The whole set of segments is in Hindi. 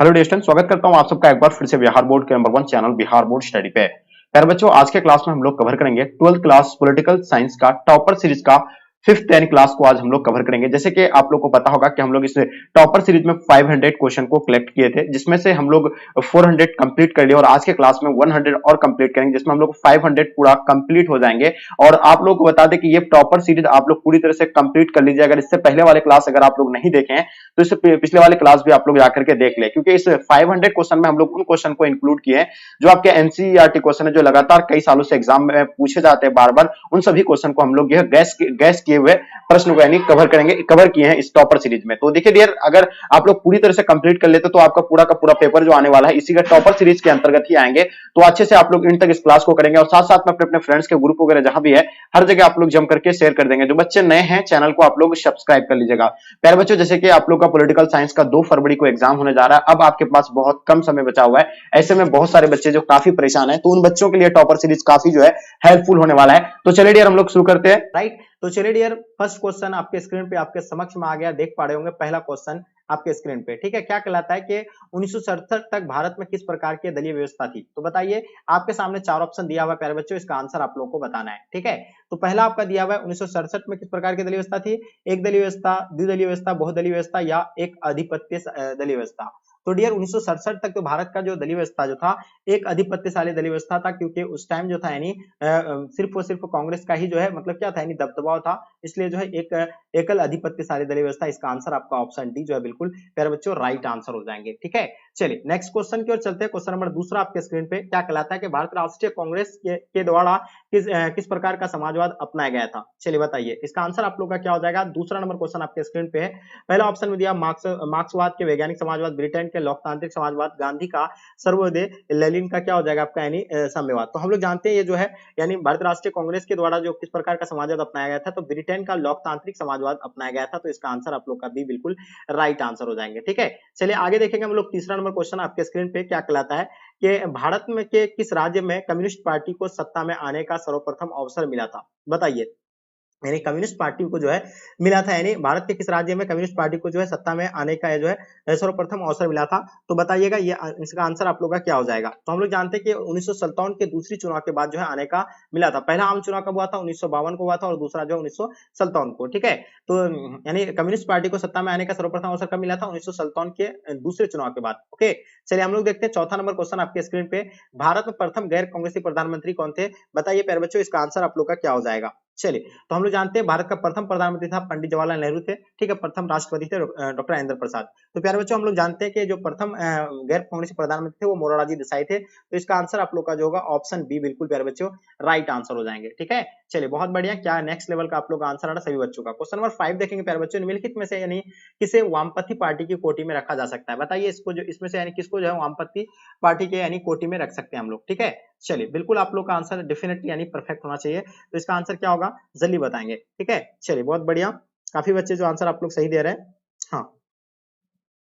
हेलो डियर स्टूडेंट, स्वागत करता हूं आप सबका एक बार फिर से बिहार बोर्ड के number 1 channel Bihar board study पे। प्यारे बच्चों, आज के क्लास में हम लोग कवर करेंगे 12th क्लास पॉलिटिकल साइंस का टॉपर सीरीज का फिफ्थ यानी क्लास को आज हम लोग कवर करेंगे। जैसे कि आप लोग को पता होगा कि हम लोग इस टॉपर सीरीज में 500 क्वेश्चन को कलेक्ट किए थे, जिसमें से हम लोग 400 कंप्लीट कर लिए और आज के क्लास में 100 और कंप्लीट करेंगे, जिसमें हम लोग 500 पूरा कंप्लीट हो जाएंगे। और आप लोग को बता दें कि ये टॉपर सीरीज आप लोग पूरी तरह से कंप्लीट कर लीजिए। अगर इससे पहले वाले क्लास अगर आप लोग नहीं देखे हैं तो इससे पिछले वाले क्लास भी आप लोग जाकर के देख ले, क्योंकि इस 500 क्वेश्चन में हम लोग उन क्वेश्चन को इंक्लूड किए हैं जो आपके एनसीईआरटी क्वेश्चन है, जो लगातार कई सालों से एग्जाम में पूछे जाते हैं बार बार। उन सभी क्वेश्चन को हम लोग यह गैस किए हुए प्रश्न को यानी कवर किए हैं इस टॉपर सीरीज में। तो देखिए डियर, अगर आप लोग पूरी तरह से कंप्लीट कर लेते तो आपका पूरा का पूरा पेपर जो आने वाला है इसी का टॉपर सीरीज के अंतर्गत ही आएंगे। तो अच्छे से आप लोग इन तक इस क्लास को करेंगे और साथ साथ में अपने फ्रेंड्स के ग्रुप वगैरह जहां भी है हर जगह आप लोग जम करके शेयर कर देंगे। जो बच्चे नए हैं चैनल को आप लोग सब्सक्राइब कर लीजिएगा। प्यारे बच्चों, जैसे कि आप लोग का पॉलिटिकल साइंस का 2 फरवरी को एग्जाम होने जा रहा है, अब आपके पास बहुत कम समय बचा हुआ है। ऐसे में बहुत सारे बच्चे जो काफी परेशान हैं, तो उन बच्चों के लिए टॉपर सीरीज काफी जो है हेल्पफुल होने वाला है। तो चलिए डियर, हम लोग शुरू करते हैं। राइट, तो चलिए डियर, फर्स्ट क्वेश्चन आपके स्क्रीन पे आपके समक्ष में आ गया, देख पा रहे होंगे पहला क्वेश्चन आपके स्क्रीन पे। ठीक है, क्या कहलाता है कि 1967 तक भारत में किस प्रकार की दलीय व्यवस्था थी? तो बताइए, आपके सामने 4 ऑप्शन दिया हुआ है प्यारे बच्चों, इसका आंसर आप लोगों को बताना है। ठीक है, तो पहला आपका दिया हुआ है 1967 में किस प्रकार की दलीय व्यवस्था थी? एक दलीय व्यवस्था, द्विदलीय व्यवस्था, बहुदलीय व्यवस्था या एक अधिपत्य दलीय व्यवस्था। तो डियर 1967 तक तो भारत का जो दलीय व्यवस्था जो था एक अधिपत्यशाली दलीय व्यवस्था था, क्योंकि उस टाइम जो था यानी सिर्फ और सिर्फ कांग्रेस का ही जो है मतलब क्या था यानी दबदबाव था, इसलिए जो है एक एकल अधिपत्यशाली दलीय व्यवस्था। इसका आंसर आपका ऑप्शन डी जो है बिल्कुल प्यारे बच्चों राइट आंसर हो जाएंगे। ठीक है, चलिए नेक्स्ट क्वेश्चन की ओर चलते हैं। क्वेश्चन नंबर दूसरा आपके स्क्रीन पे क्या कहलाता है कि भारत राष्ट्रीय कांग्रेस के द्वारा किस प्रकार का समाजवाद अपनाया गया था? चलिए बताइए, इसका आंसर आप लोग का क्या हो जाएगा? दूसरा नंबर क्वेश्चन आपके स्क्रीन पे है। पहला ऑप्शन में दिया मार्क्सवाद के वैज्ञानिक समाजवाद, ब्रिटेन के लोकतांत्रिक समाजवाद, गांधी का सर्वोदय, लेनिन का क्या हो जाएगा आपका यानी साम्यवाद। तो हम लोग जानते हैं ये जो है यानी भारत राष्ट्रीय कांग्रेस के द्वारा जो किस प्रकार का समाजवाद अपनाया गया था, तो ब्रिटेन का लोकतांत्रिक समाजवाद अपनाया गया था। तो इसका आंसर आप लोग का भी बिल्कुल राइट आंसर हो जाएंगे। ठीक है, चलिए आगे देखेंगे हम लोग। तीसरा नंबर क्वेश्चन आपके स्क्रीन पे क्या कहलाता है कि भारत में के किस राज्य में कम्युनिस्ट पार्टी को सत्ता में आने का सर्वप्रथम अवसर मिला था? बताइए, यानी कम्युनिस्ट पार्टी को जो है मिला था, यानी भारत के किस राज्य में कम्युनिस्ट पार्टी को जो है सत्ता में आने का जो है सर्वप्रथम अवसर मिला था? तो बताइएगा, ये इसका आंसर आप लोग का क्या हो जाएगा? तो हम लोग जानते हैं कि 1957 के दूसरी चुनाव के बाद जो है आने का मिला था। पहला आम चुनाव कब हुआ था? 1952 को हुआ था और दूसरा जो 1957 को। ठीक है, तो यानी कम्युनिस्ट पार्टी को सत्ता में आने का सर्वप्रथम अवसर कब मिला था? 1957 के दूसरे चुनाव के बाद। ओके, चलिए हम लोग देखते हैं चौथा नंबर क्वेश्चन आपके स्क्रीन पे। भारत में प्रथम गैर कांग्रेसी प्रधानमंत्री कौन थे? बताइए प्यारे बच्चों, इसका आंसर आप लोग का क्या हो जाएगा? चलिए, तो हम लोग जानते हैं भारत का प्रथम प्रधानमंत्री था पंडित जवाहरलाल नेहरू थे। ठीक है, प्रथम राष्ट्रपति थे डॉक्टर राजेंद्र प्रसाद। तो प्यारे बच्चों, हम लोग जानते हैं कि जो प्रथम गैर कांग्रेसी प्रधानमंत्री थे वो मोरारजी देसाई थे। तो इसका आंसर आप लोग का जो होगा ऑप्शन बी बिल्कुल प्यारे बच्चों राइट आंसर हो जाएंगे। ठीक है, चलिए बहुत बढ़िया, क्या नेक्स्ट लेवल का आप लोग का आंसर आ रहा सभी बच्चों का। क्वेश्चन नंबर 5 देखेंगे प्यारे बच्चों। निम्नलिखित में से यानी किसे वामपंथी पार्टी की कोटि में रखा जा सकता है? बताइए, इसको जो इसमें से यानी किसको जो है वामपंथी पार्टी के यानी कोटि में रख सकते हैं हम लोग? ठीक है, चलिए बिल्कुल आप लोग का आंसर डेफिनेटली यानी परफेक्ट होना चाहिए। तो इसका आंसर क्या होगा जल्दी बताएंगे। ठीक है, चलिए बहुत बढ़िया, काफी बच्चे जो आंसर आप लोग सही दे रहे हैं। हाँ,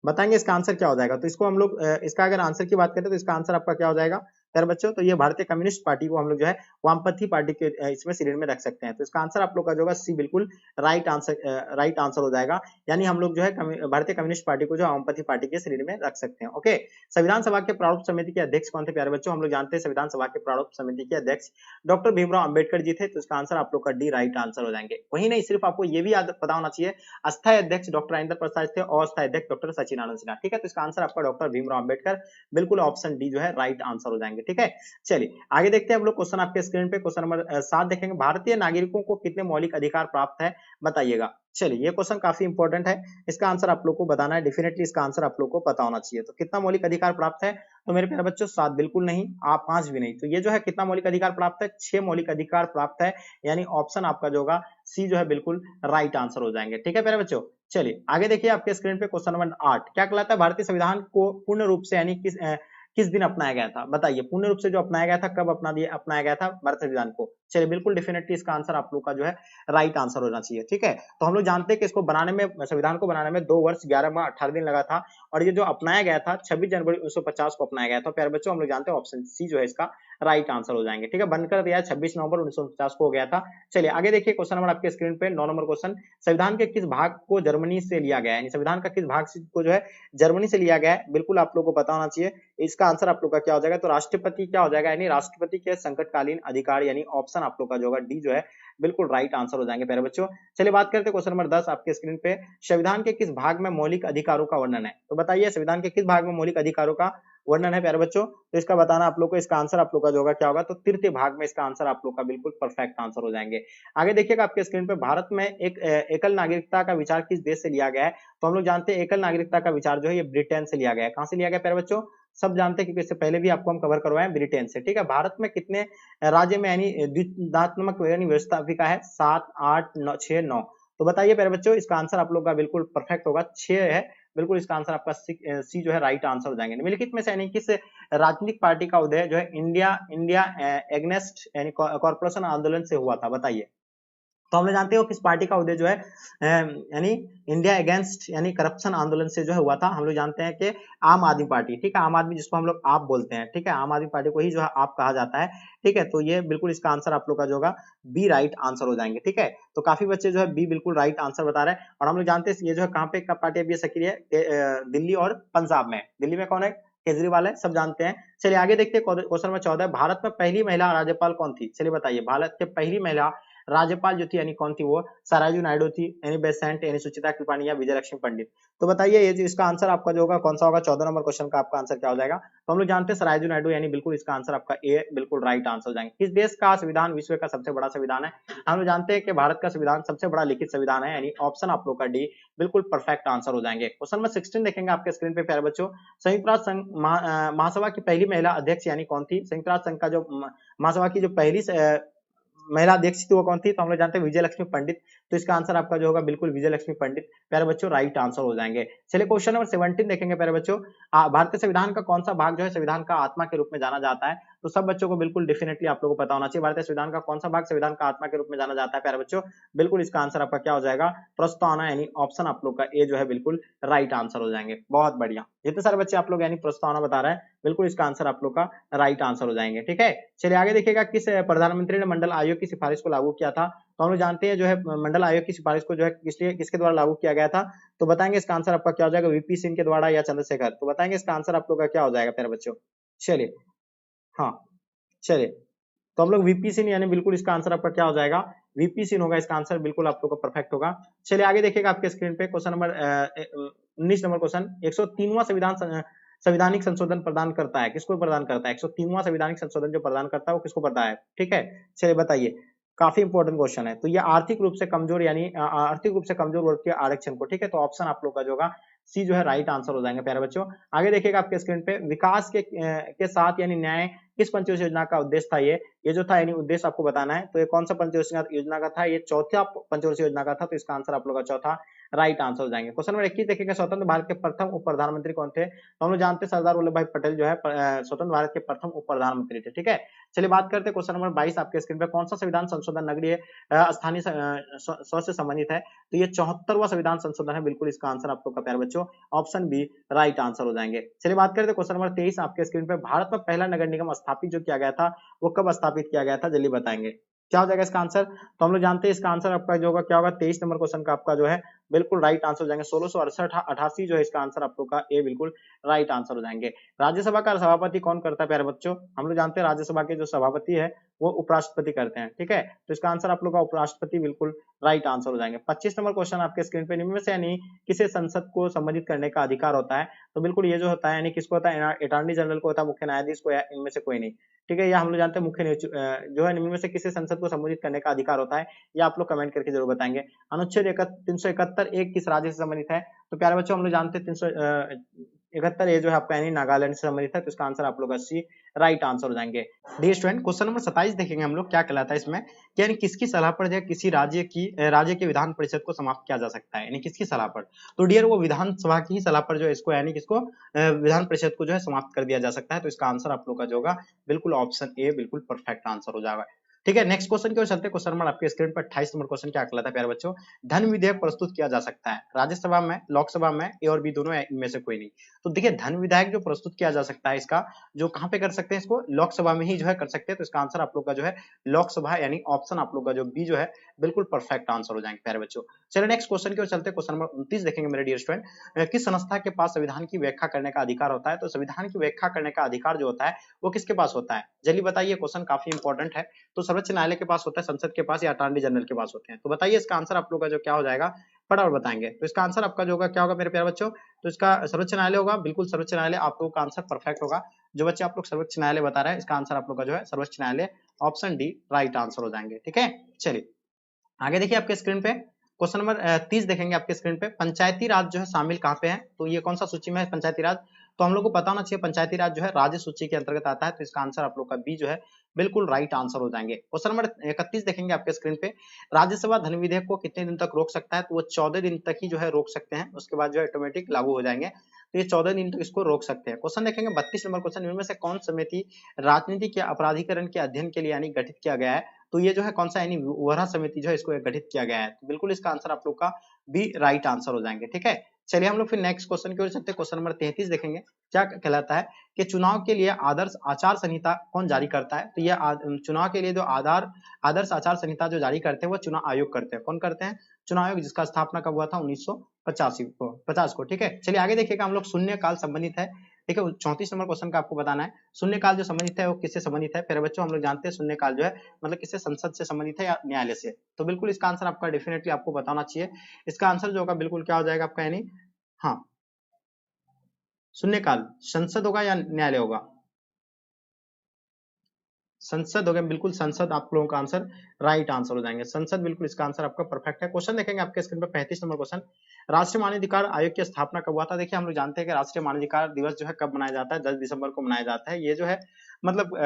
बताएंगे इसका आंसर क्या हो जाएगा? तो इसको हम लोग इसका अगर आंसर की बात करें तो इसका आंसर आपका क्या हो जाएगा प्यारे बच्चों? तो ये भारतीय कम्युनिस्ट पार्टी को हम लोग जो है वामपंथी पार्टी के इसमें श्रेणी में रख सकते हैं। तो इसका आंसर आप लोग का जो होगा सी बिल्कुल राइट आंसर हो जाएगा। यानी हम लोग जो है भारतीय कम्युनिस्ट पार्टी को जो वामपंथी पार्टी के श्रेणी में रख सकते हैं। ओके, संविधान सभा के प्रारूप समिति के अध्यक्ष कौन थे प्यारे बच्चों? हम लोग जानते हैं संविधान सभा के प्रारूप समिति के अध्यक्ष डॉक्टर भीमराव अम्बेडकर जी थे। तो इसका आंसर आप लोग का डी राइट आंसर हो जाएंगे। वही नहीं, सिर्फ आपको ये भी याद पता होना चाहिए, अस्थायी अध्यक्ष डॉक्टर राजेंद्र प्रसाद थे और अस्थायी अध्यक्ष डॉक्टर सचिदानंद सिन्हा। ठीक है, तो इसका आंसर आपका डॉक्टर भीमराव अम्बेडकर बिल्कुल ऑप्शन डी जो है राइट आंसर हो जाएंगे। ठीक है, चलिए आगे देखते हैं हम लोग क्वेश्चन आपके स्क्रीन पे। क्वेश्चन नंबर 7 देखेंगे। भारतीय नागरिकों को कितने मौलिक अधिकार प्राप्त है? बताइएगा। चलिए, ये क्वेश्चन काफी इंपॉर्टेंट है, इसका आंसर आप लोग को बताना है। डेफिनेटली इसका आंसर आप लोग को पता होना चाहिए। तो कितना मौलिक अधिकार प्राप्त है? तो मेरे प्यारे बच्चों 7 बिल्कुल नहीं, आप 5 भी नहीं। तो ये जो है कितना मौलिक अधिकार प्राप्त है? 6 मौलिक अधिकार प्राप्त है। यानी ऑप्शन आपका जो होगा सी जो है बिल्कुल राइट आंसर हो जाएंगे। ठीक है प्यारे बच्चों, चलिए आगे देखिए आपके स्क्रीन पे। क्वेश्चन नंबर 8 क्या कहलाता है? भारतीय संविधान को पूर्ण रूप से यानी किस दिन अपनाया गया था? बताइए, पूर्ण रूप से जो अपनाया गया था, कब अपनाया गया था भारत संविधान को? चलिए बिल्कुल डेफिनेटली इसका आंसर आप लोग का जो है राइट आंसर होना चाहिए। ठीक है, तो हम लोग जानते हैं कि इसको बनाने में, संविधान को बनाने में 2 वर्ष 11 माह 18 दिन लगा था और ये जो अपनाया गया था 26 जनवरी 1950 को अपनाया गया था। प्यारे बच्चों हम लोग जानते हैं ऑप्शन सी जो है इसका राइट आंसर हो जाएंगे। ठीक है, बनकर दिया 26 नवंबर 1950 को हो गया था। चलिए आगे देखिए क्वेश्चन नंबर आपके स्क्रीन पे 9 नंबर क्वेश्चन, संविधान के किस भाग को जर्मनी से लिया गया है, संविधान का किस भाग को जो है जर्मनी से लिया गया है, बिल्कुल आप लोगों को पता होना चाहिए। इसका आंसर आप लोग का क्या हो जाएगा, तो राष्ट्रपति क्या हो जाएगा, यानी राष्ट्रपति के संकटकालीन अधिकार, यानी ऑप्शन आप लोग का जो होगा डी जो है बिल्कुल राइट आंसर हो जाएंगे प्यारे बच्चों। चलिए बात करते हैं क्वेश्चन नंबर 10 आपके स्क्रीन पे, संविधान के किस भाग में मौलिक अधिकारों का वर्णन है, तो बताइए संविधान के किस भाग में मौलिक अधिकारों का वर्णन है प्यारे बच्चों, तो इसका बताना आप लोग को, इसका आंसर आप लोग का जो होगा क्या होगा, तो तृतीय भाग में इसका आंसर आप लोग का बिल्कुल परफेक्ट आंसर हो जाएंगे। आगे देखिएगा आपके स्क्रीन पे, भारत में एक एकल नागरिकता का विचार किस देश से लिया गया है, तो हम लोग जानते हैं एकल नागरिकता का विचार जो है ये ब्रिटेन से लिया गया है। कहां से लिया गया प्यारे बच्चों, सब जानते हैं क्योंकि इससे पहले भी आपको हम कवर करवाए ब्रिटेन से। ठीक है, भारत में कितने राज्य में यानी द्वितात्मक व्यवस्थापिका है, 7 8 9 6 9, तो बताइए प्यारे बच्चों इसका आंसर आप लोग का बिल्कुल परफेक्ट होगा, 6 है बिल्कुल, इसका आंसर आपका सी जो है राइट आंसर हो जाएंगे। निम्नलिखित में से यानी किस राजनीतिक पार्टी का उदय जो है इंडिया इंडिया एग्नेस्ट यानी कॉर्पोरेशन आंदोलन से हुआ था, बताइए। तो हम लोग जानते हो किस पार्टी का उदय जो है यानी इंडिया अगेंस्ट यानी करप्शन आंदोलन से जो है हुआ था, हम लोग जानते हैं कि आम आदमी पार्टी। ठीक है, आम आदमी जिसको हम लोग आप बोलते हैं, ठीक है, आम आदमी पार्टी को ही जो है आप कहा जाता है। ठीक है, तो ये बिल्कुल इसका आंसर आप लोग का जो होगा बी राइट आंसर हो जाएंगे। ठीक है, तो काफी बच्चे जो है बी बिल्कुल राइट आंसर बता रहे हैं। और हम लोग जानते हैं ये जो है कहाँ पे पार्टी अभी सक्रिय है, दिल्ली और पंजाब में। दिल्ली में कौन है, केजरीवाल है, सब जानते हैं। चलिए आगे देखते हैं क्वेश्चन नंबर 14, भारत में पहली महिला राज्यपाल कौन थी, चलिए बताइए, भारत के पहली महिला राज्यपाल जो थी यानी कौन थी, वो सरायजू नायडू थी, यानी बेसेंट, यानी सुचिता कृपलानी या विजय लक्ष्मी पंडित। तो बताइए ये इसका आंसर आपका जो होगा कौन सा होगा, 14 नंबर क्वेश्चन का आपका आंसर क्या हो जाएगा, तो हम लोग जानते हैं सरायजू नायडू, यानी बिल्कुल इसका आंसर आपका ए बिल्कुल राइट आंसर हो जाएंगे। किस देश का संविधान विश्व का सबसे बड़ा संविधान है, हम लोग जानते हैं कि भारत का संविधान सबसे बड़ा लिखित संविधान है, यानी ऑप्शन आप लोग का डी बिल्कुल परफेक्ट आंसर हो जाएंगे। क्वेश्चन नंबर 16 देखेंगे आपके स्क्रीन पे प्यारे बच्चों, संयुक्त राष्ट्र संघ महासभा की पहली महिला अध्यक्ष यानी कौन थी, संयुक्त राष्ट्र संघ का जो महासभा की जो पहली महिला अध्यक्ष थी वो कौन थी, तो हम लोग जानते हैं विजय लक्ष्मी पंडित। तो इसका आंसर आपका जो होगा बिल्कुल विजय लक्ष्मी पंडित प्यारे बच्चों राइट आंसर हो जाएंगे। चलिए क्वेश्चन नंबर 17 देखेंगे प्यारे बच्चों, भारतीय संविधान का कौन सा भाग जो है संविधान का आत्मा के रूप में जाना जाता है, तो सब बच्चों को बिल्कुल डेफिनेटली आप लोगों को पता होना चाहिए, भारतीय संविधान का कौन सा भाग संविधान का आत्मा के रूप में जाना जाता है प्यारे बच्चों, बिल्कुल इसका आंसर आपका क्या हो जाएगा, प्रस्तावना, यानी ऑप्शन आप लोग का ए जो है बिल्कुल राइट आंसर हो जाएंगे। बहुत बढ़िया, जितने सारे बच्चे आप लोग यानी प्रस्तावना बता रहे हैं, बिल्कुल इसका आंसर आप लोग का राइट आंसर हो जाएंगे। ठीक है, चलिए आगे देखिएगा, किस प्रधानमंत्री ने मंडल आयोग की सिफारिश को लागू किया था, तो हम लोग जानते हैं जो है मंडल आयोग की सिफारिश को जो है किसके द्वारा लागू किया गया था, तो बताएंगे इसका आंसर आपका क्या हो जाएगा, वीपी सिंह के द्वारा या चंद्रशेखर, तो बताएंगे इसका आंसर आप लोग का क्या हो जाएगा प्यारे बच्चों। चलिए हाँ, चलिए तो हम लोग वीपी सिंह यानी बिल्कुल इसका आंसर आपका क्या हो जाएगा, वीपी सिंह होगा इसका आंसर, बिल्कुल आप लोग का परफेक्ट होगा। चलिए आगे देखिएगा आपके स्क्रीन पे क्वेश्चन नंबर 19 नंबर क्वेश्चन, 103वां संविधानिक संशोधन प्रदान करता है, किसको प्रदान करता है, 103वां संविधानिक संशोधन जो प्रदान करता है वो किसको पता है। ठीक है, चलिए बताइए, काफी इंपॉर्टेंट क्वेश्चन है। तो ये आर्थिक रूप से कमजोर यानी आर्थिक रूप से कमजोर वर्ग के आरक्षण को, ठीक है, तो ऑप्शन आप लोग का जो होगा सी जो है राइट आंसर हो जाएंगे प्यारे बच्चों। आगे देखिएगा आपके स्क्रीन पे, विकास के साथ यानी न्याय किस पंचवर्षीय योजना का उद्देश्य था, ये जो था यानी उद्देश्य आपको बताना है, तो ये कौन सा पंचवर्षीय योजना का था, ये चौथा पंचवर्षीय योजना का था, तो इसका आंसर आप लोग का चौथा राइट आंसर हो जाएंगे। क्वेश्चन नंबर 21 देखेंगे, स्वतंत्र भारत के प्रथम उप प्रधानमंत्री कौन थे, तो हम लोग जानते हैं सरदार वल्लभ भाई पटेल जो है स्वतंत्र भारत के प्रथम उप प्रधानमंत्री थे। ठीक है, चलिए बात करते हैं क्वेश्चन नंबर 22 आपके स्क्रीन पे, कौन सा संविधान संशोधन नगरीय स्थानीय स्वराज से संबंधित है, तो ये 74वां संविधान संशोधन है, बिल्कुल इसका आंसर आप लोग का प्यारे बच्चों ऑप्शन बी राइट आंसर हो जाएंगे। चलिए बात करते हैं क्वेश्चन नंबर 23 आपके स्क्रीन पे, भारत में पहला नगर निगम स्थापित जो किया गया था वो कब स्थापित किया गया था, जल्दी बताएंगे क्या हो जाएगा इसका आंसर, तो हम लोग जानते हैं इसका आंसर आपका जो होगा क्या होगा, 23 नंबर क्वेश्चन का आपका जो है बिल्कुल राइट आंसर हो जाएंगे, 1688 जो है इसका आंसर आप लोग का ए बिल्कुल राइट आंसर हो जाएंगे। राज्यसभा का सभापति कौन करता है प्यारे बच्चों, हम लोग जानते हैं राज्यसभा के जो सभापति है वो उपराष्ट्रपति करते हैं। ठीक है, तो इसका आंसर आप लोग का उपराष्ट्रपति बिल्कुल राइट आंसर हो जाएंगे। 25 नंबर क्वेश्चन आपके स्क्रीन पे, निम्न में से यानी किसे संसद को संबोधित करने का अधिकार होता है, तो बिल्कुल ये जो होता है यानी किसको होता है, अटॉर्नी जनरल को होता है, मुख्य न्यायाधीश को, या इनमें से कोई नहीं। ठीक है, या हम लोग जानते हैं मुख्य जो है निम्न में से किसे संसद को संबोधित करने का अधिकार होता है, या आप लोग कमेंट करके जरूर बताएंगे। अनुच्छेद 371 एक किस राज्य से संबंधित है, तो प्यारे बच्चों हम लोग जानते हैं 371 ये जो है आपका यानी नागालैंड से संबंधित है, तो इसका आंसर आप लोग 80 राइट आंसर हो जाएंगे। डियर स्टूडेंट, क्वेश्चन नंबर 27 देखेंगे हम लोग क्या कहलाता है इसमें, कि यानी किसकी सलाह पर जो है किसी राज्य के विधान परिषद को समाप्त किया जा सकता है, यानी किसकी सलाह पर, तो डियर वो विधानसभा की ही सलाह पर जो है इसको यानी किसको विधान परिषद को जो है समाप्त कर दिया जा सकता है, तो इसका आंसर आप लोग का जो होगा बिल्कुल ऑप्शन ए बिल्कुल परफेक्ट आंसर हो जाएगा। ठीक है, नेक्स्ट क्वेश्चन की ओर चलते हैं। क्वेश्चन नंबर आपके स्क्रीन पर 28 नंबर क्वेश्चन क्या कहलाता है प्यारे बच्चों, धन विधेयक प्रस्तुत किया जा सकता है राज्यसभा में, लोकसभा में, ए और बी दोनों है, इनमें से कोई नहीं। तो देखिए धन विधेयक जो प्रस्तुत किया जा सकता है इसका जो कहां पे कर सकते हैं, इसको लोकसभा में ही जो है कर सकते हैं। तो इसका आंसर आप लोग का जो है लोकसभा, यानी ऑप्शन आप लोग का जो बी जो है बिल्कुल परफेक्ट आंसर हो जाएंगे प्यारे बच्चों। चलिए नेक्स्ट क्वेश्चन की ओर चलते हैं। क्वेश्चन नंबर 29 देखेंगे मेरे डियर स्टूडेंट, किस संस्था के पास संविधान की व्याख्या करने का अधिकार होता है। तो संविधान की व्याख्या करने का अधिकार जो होता है वो किसके पास होता है, जल्दी बताइए, क्वेश्चन काफी इंपॉर्टेंट है। तो सर्वोच्च न्यायालय के पास होता है, संसद के पास, या अटॉर्नी जनरल के पास होते हैं। तो बताइए इसका आंसर आप लोग का जो क्या हो जाएगा, फटाफट बताएंगे। तो इसका आंसर आपका जो होगा क्या होगा मेरे प्यारे बच्चों, तो इसका सर्वोच्च न्यायालय होगा, बिल्कुल सर्वोच्च न्यायालय आप लोगों का आंसर परफेक्ट होगा। जो बच्चे आप लोग सर्वोच्च न्यायालय बता रहे हैं, इसका आंसर आप लोग का जो है सर्वोच्च न्यायालय, ऑप्शन डी राइट आंसर हो जाएंगे। ठीक है, चलिए आगे देखिए आपके स्क्रीन पे क्वेश्चन नंबर 30 देखेंगे आपके स्क्रीन पे, पंचायती राज जो है शामिल कहाँ पे है। तो ये कौन सा सूची में है पंचायती राज, तो हम लोग को पता होना चाहिए पंचायती राज जो है राज्य सूची के अंतर्गत आता है। तो इसका आंसर आप लोग का बी जो है बिल्कुल राइट आंसर हो जाएंगे। क्वेश्चन नंबर 31 देखेंगे आपके स्क्रीन पे, राज्यसभा धन विधेयक को कितने दिन तक रोक सकता है। तो वो 14 दिन तक ही जो है रोक सकते हैं, उसके बाद जो है ऑटोमेटिक लागू हो जाएंगे। तो ये 14 दिन तक इसको रोक सकते हैं। क्वेश्चन देखेंगे 32 नंबर क्वेश्चन, इनमें से कौन समिति राजनीति के अपराधीकरण के अध्ययन के लिए यानी गठित किया गया है। तो ये जो है कौन सा, यानी वोहरा समिति जो है इसको गठित किया गया है। तो बिल्कुल इसका आंसर आप लोग का बी राइट आंसर हो जाएंगे। ठीक है, चलिए हम लोग फिर नेक्स्ट क्वेश्चन की ओर चलते हैं। क्वेश्चन नंबर 33 देखेंगे, क्या कहलाता है कि चुनाव के लिए आदर्श आचार संहिता कौन जारी करता है। तो ये चुनाव के लिए जो आदर्श आचार संहिता जो जारी करते हैं वो चुनाव आयोग करते हैं। कौन करते हैं, चुनाव आयोग, जिसका स्थापना कब हुआ था 1950 को। ठीक है, चलिए आगे देखिएगा हम लोग, शून्य काल संबंधित है। ठीक है, 34 नंबर क्वेश्चन का आपको बताना है, शून्य काल जो संबंधित है वो किससे संबंधित है। फिर बच्चों हम लोग जानते हैं शून्य काल जो है मतलब किससे, संसद से संबंधित है या न्यायालय से। तो बिल्कुल इसका आंसर आपका डेफिनेटली आपको बताना चाहिए। इसका आंसर जो होगा बिल्कुल क्या हो जाएगा आपका, यानी हाँ शून्यकाल संसद होगा या न्यायालय होगा, संसद हो गया, बिल्कुल संसद आप लोगों का आंसर राइट आंसर हो जाएंगे, संसद बिल्कुल इसका आंसर आपका परफेक्ट है। क्वेश्चन देखेंगे आपके स्क्रीन पर 35 नंबर क्वेश्चन, राष्ट्रीय मानवाधिकार आयोग की स्थापना कब हुआ था। देखिए हम लोग जानते हैं कि राष्ट्रीय मानवाधिकार दिवस जो है कब मनाया जाता है, 10 दिसंबर को मनाया जाता है। ये जो है मतलब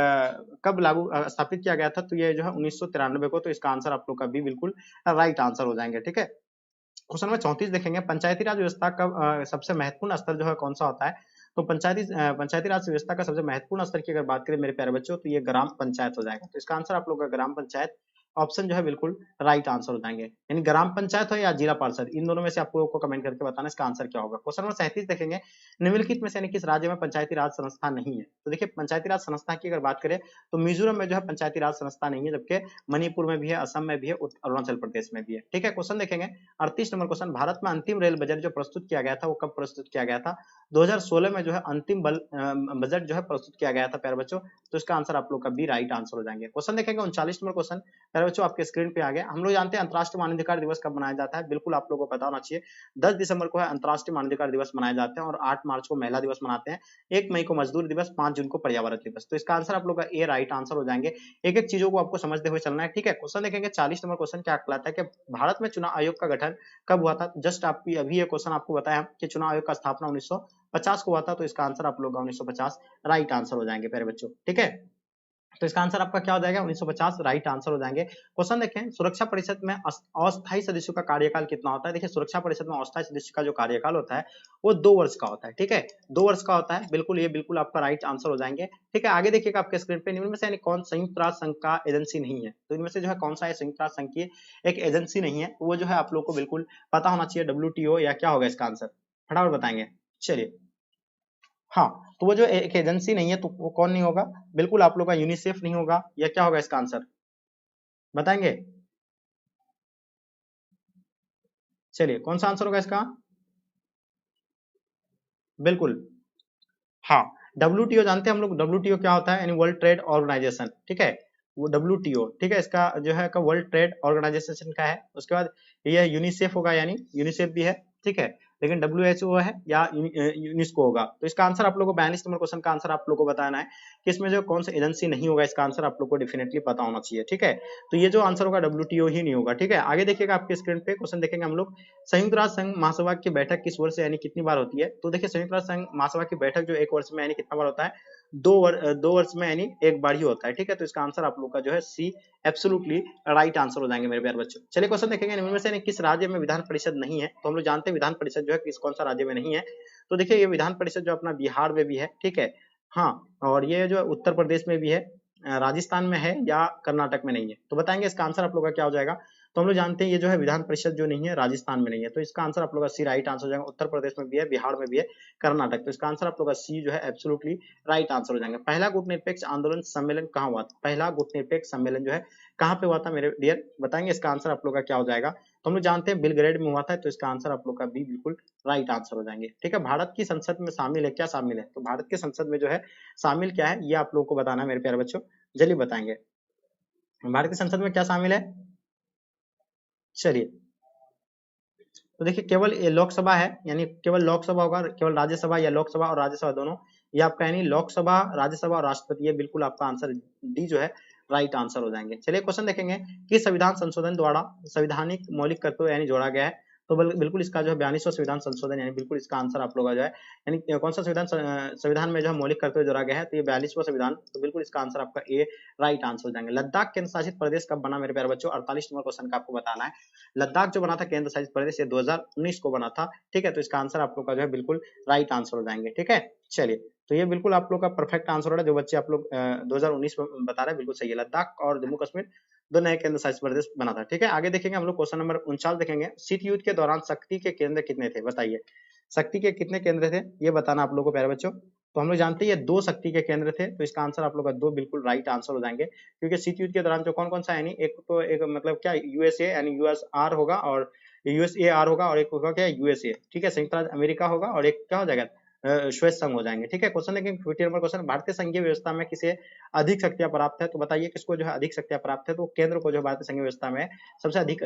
कब लागू स्थापित किया गया था, तो ये जो है 1993 को। तो इसका आंसर आप लोग का भी बिल्कुल राइट आंसर हो जाएंगे। ठीक है, क्वेश्चन नंबर 34 देखेंगे, पंचायती राज व्यवस्था का सबसे महत्वपूर्ण स्तर जो है कौन सा होता है। तो पंचायती राज व्यवस्था का सबसे महत्वपूर्ण स्तर की अगर बात करें मेरे प्यारे बच्चों, तो ये ग्राम पंचायत हो जाएगा। तो इसका आंसर आप लोग का ग्राम पंचायत, ऑप्शन जो है बिल्कुल राइट आंसर हो जाएंगे। यानी ग्राम पंचायत हो या जिला पार्षद, इन दोनों में से आप लोगों को कमेंट करके बताना इसका आंसर क्या होगा। क्वेश्चन नंबर 37 देखेंगे, निम्नलिखित में से यानी किस राज्य में पंचायती राज संस्था नहीं है। तो देखिए पंचायती राज संस्था की अगर बात करें तो मिजोरम में जो है पंचायती राज संस्था नहीं है, जबकि मणिपुर में भी है, असम में भी है, अरुणाचल प्रदेश में भी है। ठीक है, क्वेश्चन देखेंगे 38 नंबर क्वेश्चन, भारत में अंतिम रेल बजट जो प्रस्तुत किया गया था वो कब प्रस्तुत किया गया था। 2016 में जो है अंतिम बजट जो है प्रस्तुत किया गया था प्यारे बच्चों। तो इसका आंसर आप लोग का बी राइट आंसर हो जाएंगे। क्वेश्चन देखेंगे 39 नंबर क्वेश्चन, प्यारे बच्चों आपके स्क्रीन पे आ गया। हम लोग जानते हैं अंतर्राष्ट्रीय मानवाधिकार दिवस कब मनाया जाता है, बिल्कुल आप लोगों को पता होना चाहिए। 10 दिसंबर को है अंतर्राष्ट्रीय मानवाधिकार दिवस मनाया जाते हैं, और 8 मार्च को महिला दिवस मनाते हैं, 1 मई को मजदूर दिवस, 5 जून को पर्यावरण दिवस। तो इसका आंसर आप लोग का ए राइट आंसर हो जाएंगे। एक एक चीजों को आपको समझते हुए चलना है। ठीक है, क्वेश्चन देखेंगे 40 नंबर क्वेश्चन क्या कहलाता है कि भारत में चुनाव आयोग का गठन कब हुआ था। जस्ट आपकी अभी ये क्वेश्चन आपको बताया कि चुनाव आयोग का स्थापना 1950 को हुआ था। तो इसका आंसर आप लोग 1950 राइट आंसर हो जाएंगे प्यारे बच्चों। ठीक है, तो इसका आंसर आपका क्या हो जाएगा 1950 राइट आंसर हो जाएंगे। क्वेश्चन देखें, सुरक्षा परिषद में अस्थायी सदस्यों का कार्यकाल कितना होता है। देखिए सुरक्षा परिषद में अस्थायी सदस्य का जो कार्यकाल होता है वो 2 वर्ष का होता है। ठीक है, 2 वर्ष का होता है, बिल्कुल ये बिल्कुल आपका राइट आंसर हो जाएंगे। ठीक है, आगे देखिएगा आपके स्क्रीन पे, निम्न में से यानी कौन संयुक्त राष्ट्र संघ का एजेंसी नहीं है। तो इनमें से जो है कौन सा है संयुक्त राष्ट्र संघ की एक एजेंसी नहीं है, वो जो है आप लोग को बिल्कुल पता होना चाहिए, WTO या क्या होगा इसका आंसर, फटाफट बताएंगे। चलिए हाँ, तो वो जो एक एजेंसी नहीं है तो वो कौन नहीं होगा, बिल्कुल आप लोग का यूनिसेफ नहीं होगा, या क्या होगा इसका आंसर बताएंगे। चलिए कौन सा आंसर होगा इसका, बिल्कुल हाँ, WTO जानते हैं हम लोग, WTO क्या होता है, यानी वर्ल्ड ट्रेड ऑर्गेनाइजेशन। ठीक है, वो WTO, ठीक है, इसका जो है का वर्ल्ड ट्रेड ऑर्गेनाइजेशन का है। उसके बाद ये यूनिसेफ होगा, यानी यूनिसेफ भी है। ठीक है, लेकिन WHO है या यूनेस्को होगा। तो इसका आंसर आप लोगों को 42 नंबर क्वेश्चन का आंसर आप लोगों को बताना है कि इसमें जो कौन सा एजेंसी नहीं होगा, इसका आंसर आप लोग को डेफिनेटली पता होना चाहिए। ठीक है, तो ये जो आंसर होगा WTO ही नहीं होगा। ठीक है, आगे देखिएगा आपके स्क्रीन पे क्वेश्चन देखेंगे हम लोग, संयुक्त राष्ट्र संघ महासभा की बैठक किस वर्ष यानी कितनी बार होती है। तो देखिए संयुक्त राष्ट्र संघ महासभा की बैठक जो एक वर्ष में यानी कितना बार होता है, 2 वर्ष में यानी एक बार ही होता है। ठीक है, तो इसका आंसर आप लोग का जो है सी एब्सोल्युटली राइट आंसर हो जाएंगे मेरे प्यारे बच्चों। चलिए क्वेश्चन देखेंगे, निम्न में से किस राज्य में विधान परिषद नहीं है। तो हम लोग जानते हैं विधान परिषद जो है किस कौन सा राज्य में नहीं है। तो देखिए ये विधान परिषद जो अपना बिहार में भी है। ठीक है, हाँ, और ये जो उत्तर प्रदेश में भी है, राजस्थान में है या कर्नाटक में नहीं है, तो बताएंगे इसका आंसर आप लोग का क्या हो जाएगा। तो हम लोग जानते हैं ये जो है विधान परिषद जो नहीं है राजस्थान में नहीं है, तो इसका आंसर आप लोग का सी राइट आंसर हो जाएगा। उत्तर प्रदेश में भी है, बिहार में भी है, कर्नाटक, तो इसका आंसर आप लोग का सी जो है एब्सोल्युटली राइट आंसर हो जाएगा। पहला गुटनिरपेक्ष आंदोलन सम्मेलन कहाँ हुआ था, पहला गुटनिरपेक्ष सम्मेलन जो है कहाँ पे हुआ था मेरे डियर, बताएंगे इसका आंसर आप लोग का क्या हो जाएगा। तो हम लोग जानते हैं बेलग्रेड में हुआ था, तो इसका आंसर आप लोग का बी बिल्कुल राइट आंसर हो जाएंगे। ठीक है, भारत की संसद में शामिल है, क्या शामिल है, तो भारत के संसद में जो है शामिल क्या है ये आप लोगों को बताना है मेरे प्यारे बच्चों, जल्दी बताएंगे। भारत की संसद में क्या शामिल है, चलिए, तो देखिए केवल ये लोकसभा है, यानी केवल लोकसभा होगा, केवल राज्यसभा या लोकसभा और राज्यसभा दोनों, ये आपका यानी लोकसभा, राज्यसभा और राष्ट्रपति, ये बिल्कुल आपका आंसर डी जो है राइट आंसर हो जाएंगे। चलिए क्वेश्चन देखेंगे कि संविधान संशोधन द्वारा संवैधानिक मौलिक तत्व यानी जोड़ा गया है, तो बिल्कुल इसका जो है 42वां संविधान संशोधन, यानी बिल्कुल इसका आंसर आप लोग का जो है, यानी कौन सा संविधान में जो है मौलिक कर्तव्य जोड़ा गया है, तो ये 42वां संविधान, तो बिल्कुल इसका आंसर आपका ए राइट आंसर हो जाएंगे। लद्दाख केंद्र शासित प्रदेश कब बना मेरे प्यारे बच्चों, 48 नंबर क्वेश्चन का आपको बताना है। लद्दाख जो बना था केंद्र शासित प्रदेश, ये 2019 को बना था। ठीक है, तो इसका आंसर आप लोग का जो है बिल्कुल राइट आंसर हो जाएंगे। ठीक है, चलिए, तो ये बिल्कुल आप लोग का परफेक्ट आंसर हो रहा है, जो बच्चे आप लोग 2019 में बता रहे हैं बिल्कुल सही है। लद्दाख और जम्मू कश्मीर दो नए केंद्र शासित प्रदेश बना था। ठीक है, आगे देखेंगे हम लोग क्वेश्चन नंबर 49 देखेंगे। शीत युद्ध के दौरान शक्ति के केंद्र कितने थे, बताइए, शक्ति के कितने केंद्र थे ये बताना आप लोगों को प्यारे बच्चों। तो हम लोग जानते हैं ये दो शक्ति के केंद्र थे, तो इसका आंसर आप लोग का दो बिल्कुल राइट आंसर हो जाएंगे, क्योंकि शीत युद्ध के दौरान जो कौन कौन सा यानी एक तो एक मतलब क्या यूएसए यानी यूएसआर होगा, और यूएसएआर होगा, और एक होगा क्या यूएसए। ठीक है, संयुक्त राज्य अमेरिका होगा, और एक क्या हो जाएगा श्वेत संघ हो जाएंगे। ठीक है, क्वेश्चन देखेंगे 50 नंबर क्वेश्चन, भारतीय संघीय व्यवस्था में किसे अधिक शक्तियां प्राप्त है, तो बताइए किसको जो है अधिक शक्तियां प्राप्त है, तो केंद्र को जो भारतीय संघीय व्यवस्था में सबसे अधिक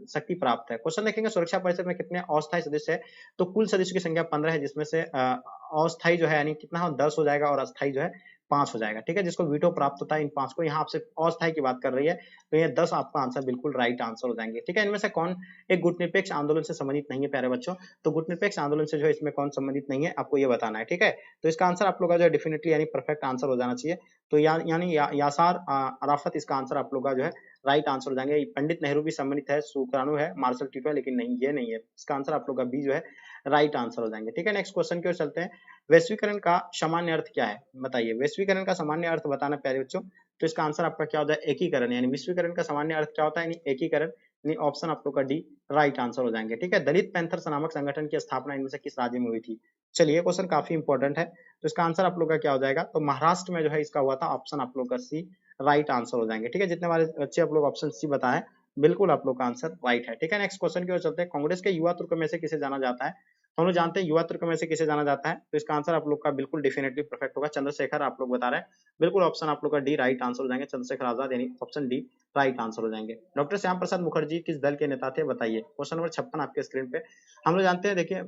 शक्ति प्राप्त है। क्वेश्चन देखेंगे सुरक्षा परिषद में कितने अस्थायी सदस्य है, तो कुल सदस्यों की संख्या 15 है, जिसमें से अस्थायी जो है यानी कितना 10 हो जाएगा, और अस्थायी जो है 5 हो जाएगा। ठीक है, जिसको वीटो प्राप्त होता है इन 5 को, यहाँ आपसे अस्थायी की बात कर रही है, तो ये 10 आपका आंसर बिल्कुल राइट आंसर हो जाएंगे। ठीक है, इनमें से कौन एक गुटनिरपेक्ष आंदोलन से संबंधित नहीं है प्यारे बच्चों, तो गुटनिरपेक्ष आंदोलन से जो है इसमें कौन संबंधित नहीं है आपको ये बताना है। ठीक है, तो इसका आंसर आप लोग का जो है डेफिनेटली यानी परफेक्ट आंसर हो जाना चाहिए, तो यानी यासार अराफत इसका आंसर आप लोग का जो है राइट आंसर हो जाएंगे। पंडित नेहरू भी सम्मानित है, सुकरानू है, मार्शल टीटो है, लेकिन नहीं ये नहीं है, इसका आंसर आप लोग का बी जो है राइट आंसर हो जाएंगे। ठीक है, नेक्स्ट क्वेश्चन की ओर चलते हैं। वैश्वीकरण का सामान्य अर्थ क्या है, बताइए, वैश्वीकरण का सामान्य अर्थ बताना प्यारे बच्चों, तो इसका आंसर आपका क्या होता है एकीकरण, यानी विश्वीकरण का सामान्य अर्थ क्या होता है, यानी एकीकरण, यानी ऑप्शन आप लोग का डी राइट आंसर हो जाएंगे। ठीक है, दलित पैंथर्स नामक संगठन की स्थापना इनमें से किस राज्य में हुई थी, चलिए क्वेश्चन काफी इंपॉर्टेंट है, तो इसका आंसर आप लोग का क्या हो जाएगा, तो महाराष्ट्र में जो है इसका हुआ था, ऑप्शन आप लोग का सी राइट आंसर हो जाएंगे। ठीक है, जितने वाले बच्चे आप लोग ऑप्शन सी बताएं बिल्कुल आप लोग का आंसर राइट है। ठीक है, नेक्स्ट क्वेश्चन की ओर चलते हैं। कांग्रेस के युवा तुर्क में से किसे जाना जाता है, तो हम लोग जानते हैं युवा तुर्क में से किसे जाना जाता है, तो इसका आंसर आप लोग का बिल्कुल डेफिनेटली परफेक्ट होगा, चंद्रशेखर आप लोग बता रहे हैं, बिल्कुल ऑप्शन आप लोग का डी राइट आंसर हो जाएंगे, चंद्रशेखर आजाद, यानी ऑप्शन डी राइट आंसर हो जाएंगे। डॉक्टर श्याम प्रसाद मुखर्जी किस दल के नेता थे, बताइए, क्वेश्चन नंबर 56 आपके स्क्रीन पे। हम लोग जानते हैं, देखिए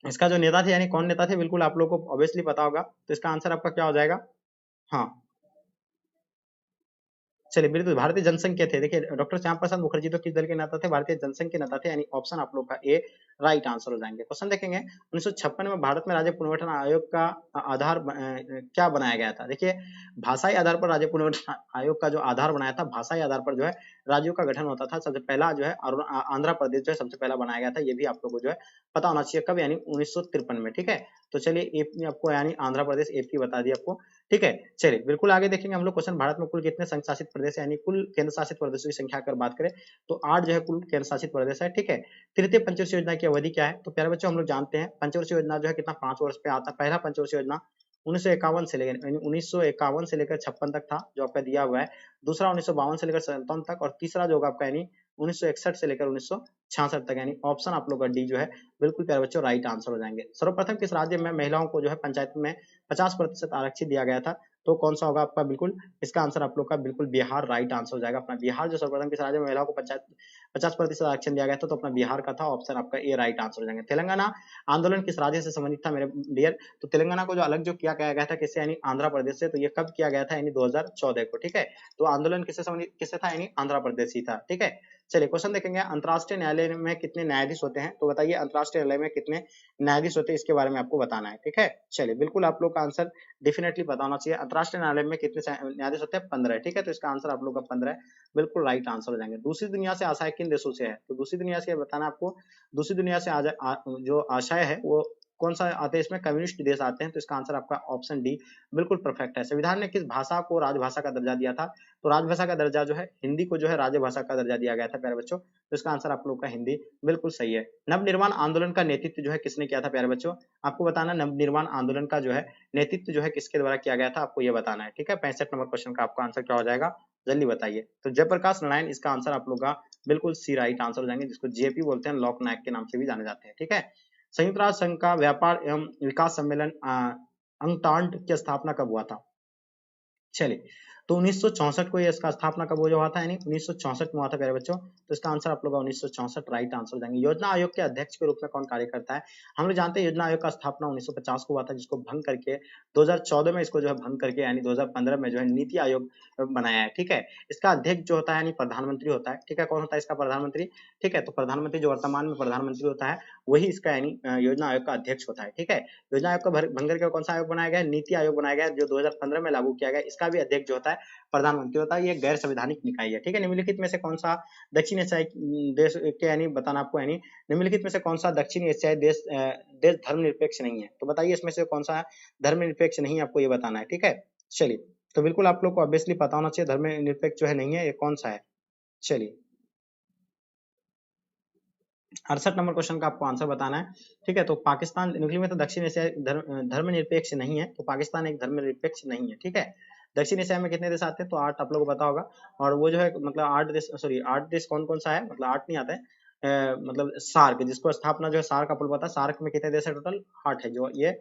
इसका जो नेता थे यानी कौन नेता थे, बिल्कुल आप लोग को ऑब्वियसली पता होगा, तो इसका आंसर आपका क्या हो जाएगा, हाँ चलिए, बिल्कुल भारतीय जनसंघ के थे। देखिए डॉक्टर श्याम प्रसाद मुखर्जी तो किस दल के नेता थे, भारतीय जनसंघ के नेता थे, यानी ऑप्शन आप लोग का ए राइट आंसर हो जाएंगे। क्वेश्चन देखेंगे 1956 में भारत में राज्य पुनर्गठन आयोग का आधार क्या बनाया गया था, देखिए भाषाई आधार पर राज्य पुनर्गठन आयोग का जो आधार बनाया था, भाषाई आधार पर जो है राज्यों का गठन होता था। सबसे पहला जो है आंध्र प्रदेश जो है सबसे पहला बनाया गया था, ये भी आप लोगों को जो है पता होना चाहिए, कब, यानी 1953 में। ठीक है, तो चलिए एपी आपको यानी आंध्र प्रदेश एपी बता दिया आपको। ठीक है, चलिए बिल्कुल आगे देखेंगे हम लोग क्वेश्चन, भारत में कुल कितने संघ शासित प्रदेश है, यानी कुल केंद्र शासित प्रदेशों की संख्या अगर बात करें तो 8 जो है कुल केंद्र शासित प्रदेश है। ठीक है, तृतीय पंचवर्षीय योजना की अवधि क्या है, तो प्यारे बच्चों हम लोग जानते हैं पंचवर्षीय योजना जो है कितना 5 वर्ष पे आता है। पहला पंचवर्षीय योजना 1951 से लेकर 1951 से लेकर 56 तक था जो आपका दिया हुआ है, दूसरा 1952 से लेकर 57 तक, और तीसरा जो होगा आपका यानी 1961 से लेकर 1966 तक, यानी ऑप्शन आप लोग का डी जो है बिल्कुल प्यारे बच्चों राइट आंसर हो जाएंगे। सर्वप्रथम किस राज्य में महिलाओं को जो है पंचायत में 50% आरक्षित दिया गया था, तो कौन सा होगा आपका, बिल्कुल इसका आंसर आप लोग का बिल्कुल बिहार राइट आंसर हो जाएगा। अपना बिहार जो सर्वप्रथम किस राज्य में महिलाओं को पंचायत 50% आरक्षण दिया गया था, तो अपना बिहार का था, ऑप्शन आपका ए राइट आंसर हो जाएंगे। तेलंगाना आंदोलन किस राज्य से संबंधित था मेरे डियर, तो तेलंगाना को जो अलग जो किया गया था किससे, यानी आंध्र प्रदेश से, तो ये कब किया गया था, यानी 2014 को। ठीक है, तो आंदोलन किससे संबंधित किससे था, यानी आंध्र प्रदेश ही था। ठीक है, चलिए क्वेश्चन देखेंगे, अंतरराष्ट्रीय न्यायालय में कितने न्यायाधीश होते हैं, तो बताइए अंतरराष्ट्रीय न्यायालय में कितने न्यायाधीश होते हैं, इसके बारे में आपको बताना है। ठीक है, चलिए बिल्कुल आप लोग का आंसर डेफिनेटली पता होना चाहिए। अंतरराष्ट्रीय न्यायालय में कितने न्यायाधीश होते हैं, 15। ठीक है, तो इसका आंसर आप लोग का 15 है, बिल्कुल राइट आंसर हो जाएंगे। दूसरी दुनिया से आशय किन देशों से है, तो दूसरी दुनिया से बताना आपको, दूसरी दुनिया से जो आशय है वो कौन सा आते हैं इसमें, कम्युनिस्ट देश आते हैं, तो इसका आंसर आपका ऑप्शन डी बिल्कुल परफेक्ट है। संविधान ने किस भाषा को राजभाषा का दर्जा दिया था, तो राजभाषा का दर्जा जो है हिंदी को जो है राजभाषा का दर्जा दिया गया था प्यारे बच्चों, तो इसका आंसर आप लोग का हिंदी बिल्कुल सही है। नवनिर्माण आंदोलन का नेतृत्व जो है किसने किया था प्यारे बच्चों, आपको बताना नवनिर्माण आंदोलन का जो है नेतृत्व जो है किसके द्वारा किया गया था, आपको ये बताना है, ठीक है। 65 नंबर क्वेश्चन का आपका आंसर क्या हो जाएगा, जल्दी बताइए। तो जयप्रकाश नारायण इसका आंसर आप लोग का बिल्कुल सी राइट आंसर हो जाएंगे, जिसको जेपी बोलते हैं, लोक नायक के नाम से भी जाने जाते हैं, ठीक है। संयुक्त राष्ट्र संघ का व्यापार एवं विकास सम्मेलन अंगटांड की स्थापना कब हुआ था, चलिए, तो 1964 को ये इसका स्थापना कब हुआ था, यानी 1964 में हुआ था प्यारे बच्चों, तो इसका आंसर आप लोग का 1964 राइट आंसर हो जाएंगे। योजना आयोग के अध्यक्ष के रूप में कौन कार्य करता है, हम लोग जानते हैं योजना आयोग का स्थापना 1950 को हुआ था, जिसको भंग करके 2014 में इसको जो है भंग करके यानी 2015 में जो है नीति आयोग बनाया है, ठीक है। इसका अध्यक्ष जो होता है यानी प्रधानमंत्री होता है, ठीक है। कौन होता है इसका प्रधानमंत्री, ठीक है, तो प्रधानमंत्री जो वर्तमान में प्रधानमंत्री होता है वही इसका यानी योजना आयोग का अध्यक्ष होता है, ठीक है। योजना आयोग का भंग करके कौन सा आयोग बनाया गया है, नीति आयोग बनाया गया है, जो 2015 में लागू किया गया, इसका भी अध्यक्ष जो होता है प्रधानमंत्री होता है, ये गैर संवैधानिक निकाय है, ठीक है। निम्नलिखित में से कौन सा दक्षिण एशियाई देश के यानी बताना आपको, यानी निम्नलिखित में से कौन सा दक्षिण एशियाई देश देश धर्मनिरपेक्ष नहीं है, तो बताइए इसमें से कौन सा धर्मनिरपेक्ष नहीं है, आपको ये बताना है, ठीक है। चलिए, तो बिल्कुल आप लोग को ऑब्वियसली पता होना चाहिए धर्मनिरपेक्ष जो है नहीं है, ये कौन सा है। चलिए, 68 नंबर क्वेश्चन का आपको आंसर बताना है, ठीक है। तो पाकिस्तान निकली में तो दक्षिण एशिया धर्मनिरपेक्ष नहीं है, तो पाकिस्तान एक धर्मनिरपेक्ष नहीं है, ठीक है। दक्षिण एशिया में कितने देश आते हैं, तो 8 आप लोगों को पता होगा, और वो जो है मतलब 8 देश, सॉरी 8 देश कौन कौन सा है, मतलब 8 नहीं आता है, मतलब सार्क, जिसको स्थापना जो है सार्क आपको पता है, सार्क में कितने देश है टोटल, 8 है, जो ये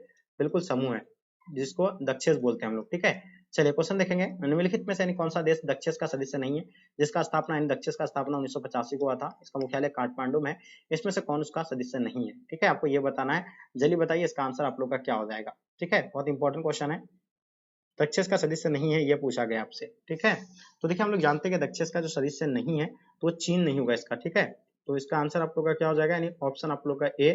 बिल्कुल समूह है, जिसको दक्षेस बोलते हैं हम लोग, ठीक है। चलिए क्वेश्चन देखेंगे, निम्नलिखित में से कौन सा देश दक्षेस का सदस्य नहीं है, जिसका स्थापना दक्षेस का स्थापना 1985 को हुआ था, इसका मुख्यालय काठमांडू में, इसमें से कौन उसका सदस्य नहीं है, ठीक है। आपको ये बताना है, जल्दी बताइए इसका आंसर आप लोग का क्या हो जाएगा, ठीक है। बहुत इंपॉर्टेंट क्वेश्चन है, दक्षेस का सदस्य नहीं है ये पूछा गया आपसे, ठीक है। तो देखिए हम लोग जानते हैं कि दक्षेस का जो सदस्य नहीं है तो चीन नहीं होगा इसका, ठीक है। तो इसका आंसर आप लोग का क्या हो जाएगा, यानी ऑप्शन आप लोग का ए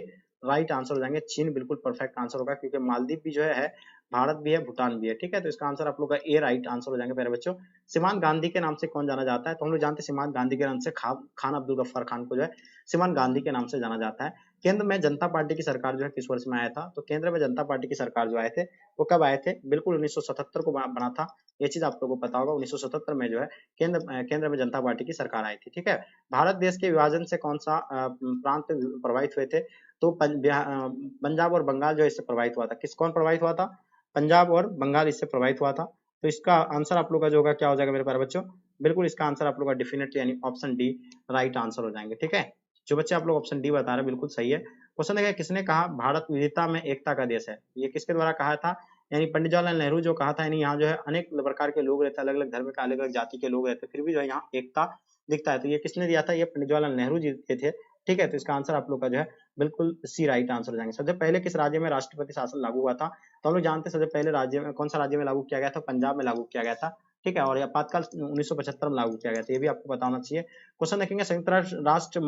राइट आंसर हो जाएंगे, चीन बिल्कुल परफेक्ट आंसर होगा, क्योंकि मालदीव भी जो है भारत भी है, भूटान भी है, ठीक है। तो इसका आंसर आप लोग का ए राइट आंसर हो जाएंगे प्यारे बच्चों। सीमांत गांधी के नाम से कौन जाना जाता है, तो हम लोग जानते हैं सीमांत गांधी के नाम से खान अब्दुल गफ्फार खान को जो है सीमांत गांधी के नाम से जाना जाता है। केंद्र में जनता पार्टी की सरकार जो है किस वर्ष में आया था, तो केंद्र में जनता पार्टी की सरकार जो आए थे वो कब आए थे, बिल्कुल 1977 को बना था, ये चीज आप लोगों को पता होगा। 1977 में जो है केंद्र में जनता पार्टी की सरकार आई थी, ठीक है। भारत देश के विभाजन से कौन सा प्रांत प्रभावित हुए थे, तो पंजाब और बंगाल जो इससे प्रभावित हुआ था, कौन प्रभावित हुआ था, पंजाब और बंगाल इससे प्रभावित हुआ था। तो इसका आंसर आप लोग का जो होगा क्या हो जाएगा मेरे प्यारे बच्चों, बिल्कुल इसका आंसर आप लोग का डेफिनेटली यानी ऑप्शन डी राइट आंसर हो जाएंगे, ठीक है। जो बच्चे आप लोग ऑप्शन डी बता रहे हैं बिल्कुल सही है। क्वेश्चन देखिए, किसने कहा भारत विविधता में एकता का देश है, ये किसके द्वारा कहा था, यानी पंडित जवाहरलाल नेहरू जो कहा था, यानी यहाँ जो है अनेक प्रकार के लोग रहते हैं, अलग अलग धर्म के अलग अलग जाति के लोग रहते हैं, फिर भी जो है यहाँ एकता दिखता है, तो ये किसने दिया था, ये पंडित जवाहरलाल नेहरू जी के थे, ठीक है। तो इसका आंसर आप लोग का जो है बिल्कुल सी राइट आंसर हो जाएंगे। सबसे पहले किस राज्य में राष्ट्रपति शासन लागू हुआ था, तो हम लोग जानते हैं सबसे पहले राज्य में कौन सा राज्य में लागू किया गया था, पंजाब में लागू किया गया था, ठीक है। और आपातकाल 1975 में लागू किया गया था, ये भी आपको पता होना चाहिए। क्वेश्चन देखेंगे, संयुक्त राष्ट्र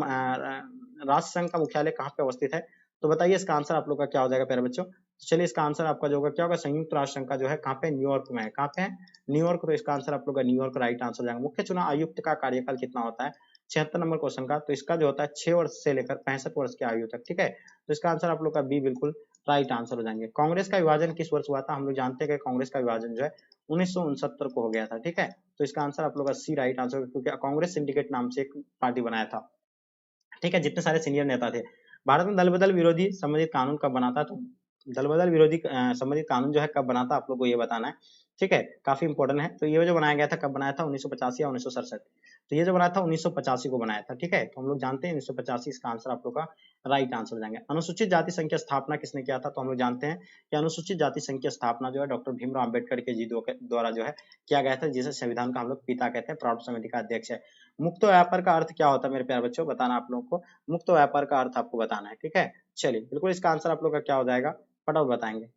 संघ का मुख्यालय कहाँ पे अवस्थित है, तो बताइए इसका आंसर आप लोग का क्या हो जाएगा प्यारे बच्चों। चलिए इसका आंसर आपका जो होगा क्या होगा, संयुक्त राष्ट्र संघ का जो है कहाँ पे, न्यूयॉर्क में है, कहाँ पे है, न्यूयॉर्क। तो इसका आंसर आप लोग का न्यूयॉर्क राइट आंसर हो जाएगा। मुख्य चुनाव आयुक्त का कार्यकाल कितना होता है, 76 नंबर क्वेश्चन का, तो इसका जो होता है 6 वर्ष से लेकर 65 वर्ष की आयु तक, ठीक है। तो इसका आंसर आप लोग का बी बिल्कुल राइट आंसर हो जाएंगे। कांग्रेस का विभाजन किस वर्ष हुआ था, हम लोग जानते हैं कि कांग्रेस का विभाजन जो है 1969 को हो गया था, ठीक है। तो इसका आंसर आप लोग का सी राइट आंसर, क्योंकि कांग्रेस सिंडिकेट नाम से एक पार्टी बनाया था, ठीक है, जितने सारे सीनियर नेता थे। भारत में दल बदल विरोधी संबंधित कानून कब बना था, तो दल बदल विरोधी संबंधित कानून जो है कब बना था, आप लोग को ये बताना है, ठीक है, काफी इंपॉर्टेंट है। तो ये जो बनाया गया था कब बनाया था, 1985 या 1967, तो ये जो बनाया था 1985 को बनाया था, ठीक है। तो हम लोग जानते हैं 1985 इसका आंसर आप लोग का राइट आंसर हो जाएंगे। अनुसूचित जाति संघ की स्थापना किसने किया था, तो हम लोग जानते हैं कि अनुसूचित जाति संघ की स्थापना जो है डॉक्टर भीमराव अम्बेडकर के जी द्वारा जो है किया गया था, जिसे संविधान का हम लोग पिता कहते हैं, प्रारूप समिति का अध्यक्ष है। मुक्त व्यापार का अर्थ क्या होता है मेरे प्यारे बच्चों, बताना आप लोगों को, मुक्त व्यापार का अर्थ आपको बताना है, ठीक है। चलिए बिल्कुल इसका आंसर आप लोग का क्या हो जाएगा, फटाफट बताएंगे।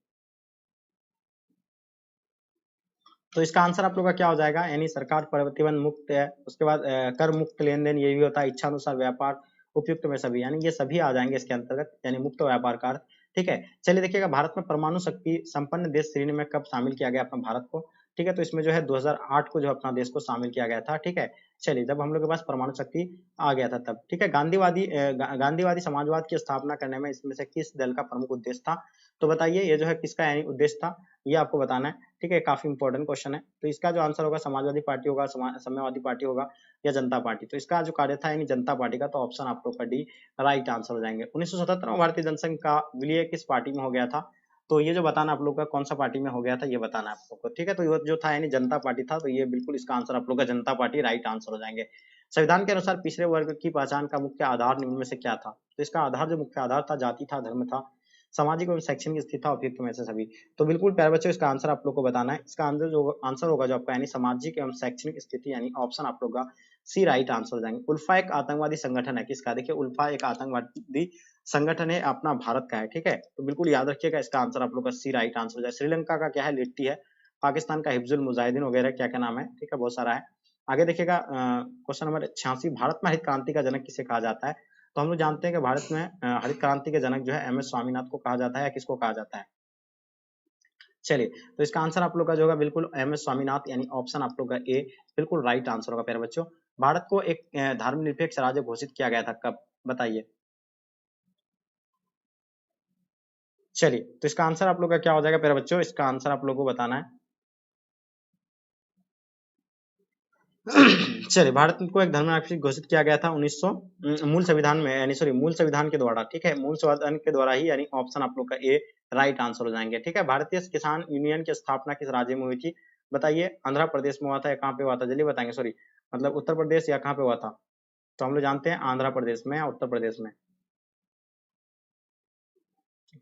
तो इसका आंसर आप लोग का क्या हो जाएगा, यानी सरकार प्रतिबंध मुक्त है, उसके बाद कर मुक्त लेन देन ये भी होता है, इच्छा अनुसार व्यापार उपयुक्त में सभी, यानी ये सभी आ जाएंगे इसके अंतर्गत, यानी मुक्त व्यापार का अर्थ, ठीक है। चलिए देखिएगा, भारत में परमाणु शक्ति संपन्न देश श्रेणी में कब शामिल किया गया अपने भारत को, ठीक है, तो इसमें जो है 2008 को जो अपना देश को शामिल किया गया था, ठीक है। चलिए, जब हम लोग के पास परमाणु शक्ति आ गया था तब, ठीक है। गांधीवादी समाजवाद की स्थापना करने में इसमें से किस दल का प्रमुख उद्देश्य था? तो बताइए, ये जो है किसका यानी उद्देश्य था, ये आपको बताना है, ठीक है। काफी इंपॉर्टेंट क्वेश्चन है। तो इसका जो आंसर होगा समाजवादी पार्टी होगा, साम्यवादी पार्टी होगा या जनता पार्टी। तो इसका जो कार्य था यानी जनता पार्टी का, तो ऑप्शन आप लोग का डी राइट आंसर हो जाएंगे। 1977 में भारतीय जनसंघ का विलय किस पार्टी में हो गया था? तो ये जो बताना आप लोग का कौन सा पार्टी में हो गया था, ये बताना है आप लोग को, ठीक है। तो ये जो था यानी जनता पार्टी था, तो ये बिल्कुल इसका आंसर आप लोग का जनता पार्टी राइट आंसर हो जाएंगे। संविधान के अनुसार पिछड़े वर्ग की पहचान का मुख्य आधार निम्न में से क्या था? तो इसका आधार जो मुख्य आधार था, जाति था, धर्म था, सामाजिक एवं शैक्षणिक स्थिति था, उपयुक्त में से सभी। तो बिल्कुल प्यारे बच्चों, इसका आंसर आप लोग को बताना है। इसका आंसर होगा जो आपका यानी सामाजिक एवं शैक्षणिक स्थिति, यानी ऑप्शन आप लोग का सी राइट आंसर हो जाएंगे। उल्फा एक आतंकवादी संगठन है किसका? देखिए, उल्फा एक आतंकवादी संगठन है, अपना भारत का है, ठीक है। तो बिल्कुल याद रखिएगा, इसका आंसर आप लोग का सी राइट आंसर हो जाए। श्रीलंका का क्या है? लिट्टी है। पाकिस्तान का हिफ्जुल मुजाहिदीन वगैरह क्या क्या नाम है, ठीक है, बहुत सारा है। आगे देखिएगा, क्वेश्चन नंबर 86, भारत में हरित क्रांति का जनक किसे कहा जाता है? तो हम लोग जानते हैं कि भारत में हरित क्रांति के जनक जो है एम एस स्वामीनाथन को कहा जाता है, या किसको कहा जाता है? चलिए, तो इसका आंसर आप लोग का जो होगा बिल्कुल एम एस स्वामीनाथन, यानी ऑप्शन आप लोग का ए बिल्कुल राइट आंसर होगा प्यारे बच्चों। भारत को एक धर्मनिरपेक्ष राज्य घोषित किया गया था कब? बताइए। चलिए, तो इसका आंसर आप लोग का क्या हो जाएगा प्यारे बच्चों? इसका आंसर आप लोगों को बताना है। चलिए, भारत को एक धर्मनिरपेक्ष घोषित किया गया था 1900 मूल संविधान में, यानी सॉरी मूल संविधान के द्वारा, ठीक है। मूल संविधान के द्वारा ही, यानी ऑप्शन आप लोग का ए राइट आंसर हो जाएंगे, ठीक है। भारतीय किसान यूनियन की स्थापना किस राज्य में हुई थी? बताइए, आंध्र प्रदेश में हुआ था या कहाँ पे हुआ था? जल्दी बताएंगे, सॉरी मतलब उत्तर प्रदेश या कहाँ पे हुआ था? तो हम लोग जानते हैं आंध्र प्रदेश में या उत्तर प्रदेश में।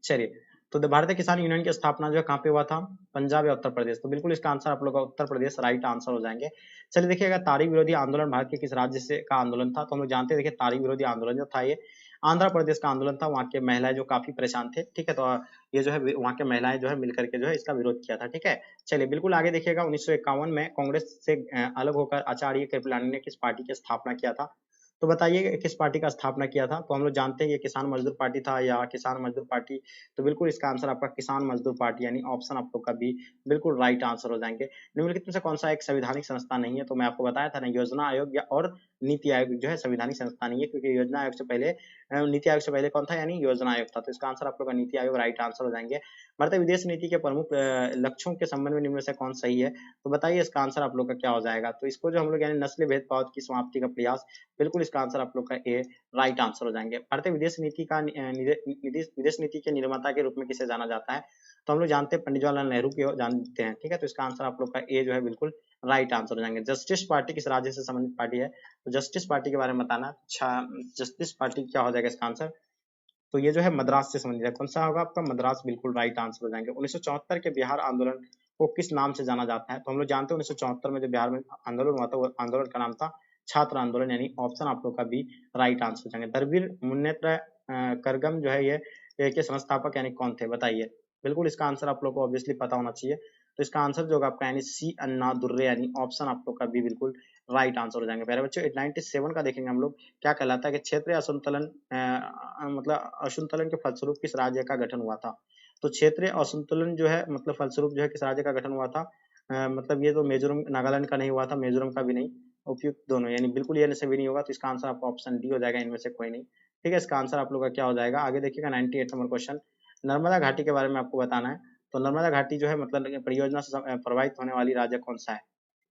चलिए, तो भारतीय किसान यूनियन की स्थापना जो है कहाँ पे हुआ था? पंजाब या उत्तर प्रदेश? तो बिल्कुल इसका आंसर आप लोग का उत्तर प्रदेश राइट आंसर हो जाएंगे। चलिए देखिएगा, तारीख विरोधी आंदोलन भारत के किस राज्य से का आंदोलन था? तो हम लोग जानते हैं, देखिए तारीख विरोधी आंदोलन जो था ये आंध्र प्रदेश का आंदोलन था। वहाँ के महिलाएं जो काफी परेशान थे, ठीक है। तो ये जो है वहाँ के महिलाएं जो है मिलकर के जो है इसका विरोध किया था, ठीक है। चलिए, बिल्कुल आगे देखिएगा, 1951 में कांग्रेस से अलग होकर आचार्य कृपलानी ने किस पार्टी की स्थापना किया था? तो बताइए, किस पार्टी का स्थापना किया था? तो हम लोग जानते हैं ये किसान मजदूर पार्टी था या किसान मजदूर पार्टी। तो बिल्कुल इसका आंसर आपका किसान मजदूर पार्टी, यानी ऑप्शन आप लोग का बी बिल्कुल राइट आंसर हो जाएंगे। निम्नलिखित में से कौन सा एक संवैधानिक संस्था नहीं है? तो मैं आपको बताया था ना, योजना आयोग या और नीति आयोग जो है संवैधानिक संस्था नहीं है, क्योंकि योजना आयोग से पहले नीति आयोग से पहले कौन था? यानी योजना आयोग था। तो इसका आंसर आप लोग का नीति आयोग राइट आंसर हो जाएंगे। भारतीय विदेश नीति के प्रमुख लक्ष्यों के संबंध में निम्न में से कौन सही है? तो बताइए, इसका आंसर आप लोग का क्या हो जाएगा? तो इसको जो हम लोग यानी नस्लीय भेदभाव की समाप्ति का प्रयास, बिल्कुल इसका आंसर आप लोग का ए राइट आंसर हो जाएंगे। भारतीय विदेश नीति का विदेश नीति के निर्माता के रूप में किसे जाना जाता है? तो हम लोग जानते हैं पंडित जवाहरलाल नेहरू को जानते हैं, ठीक है। तो इसका आंसर आप लोग का ए जो है बिल्कुल राइट आंसर हो जाएंगे। जस्टिस पार्टी किस राज्य से संबंधित पार्टी है? तो जस्टिस पार्टी के बारे में बताना। अच्छा, जस्टिस पार्टी क्या हो जाएगा इसका आंसर? तो ये जो है मद्रास से संबंधित है। कौन सा होगा आपका? मद्रास बिल्कुल राइट आंसर हो जाएंगे। 1974 के बिहार आंदोलन को किस नाम से जाना जाता है? तो हम लोग जानते हैं 1974 में जो बिहार में आंदोलन हुआ था, वो आंदोलन का नाम था छात्र आंदोलन, यानी ऑप्शन आप लोग का बी राइट आंसर हो जाएंगे। धरमवीर मुन्नेत्र करगम जो है ये के संस्थापक यानी कौन थे? बताइए। बिल्कुल इसका आंसर आप लोग को ऑब्वियसली पता होना चाहिए। तो इसका आंसर जो होगा आपका यानी सी अन्ना दुर्रे, यानी ऑप्शन आप लोग का बी बिल्कुल राइट आंसर हो जाएंगे। प्यारे बच्चों, 97 का देखेंगे हम लोग, क्या कहलाता है कि क्षेत्रीय असंतुलन मतलब असंतुलन के फलस्वरूप किस राज्य का गठन हुआ था? तो क्षेत्रीय असंतुलन जो है मतलब फलस्वरूप जो है किस राज्य का गठन हुआ था? मतलब ये तो मिजोरम नागालैंड का नहीं हुआ था, मिजोरम का भी नहीं, उपयुक्त दोनों, यानी बिल्कुल ये से भी नहीं होगा। तो इसका आंसर आपका ऑप्शन डी हो जाएगा, इनमें से कोई नहीं, ठीक है। इसका आंसर आप लोग का क्या हो जाएगा? आगे देखिएगा, 98 नंबर क्वेश्चन, नर्मदा घाटी के बारे में आपको बताना है। तो नर्मदा घाटी जो है मतलब परियोजना से प्रभावित होने वाली राज्य कौन सा है?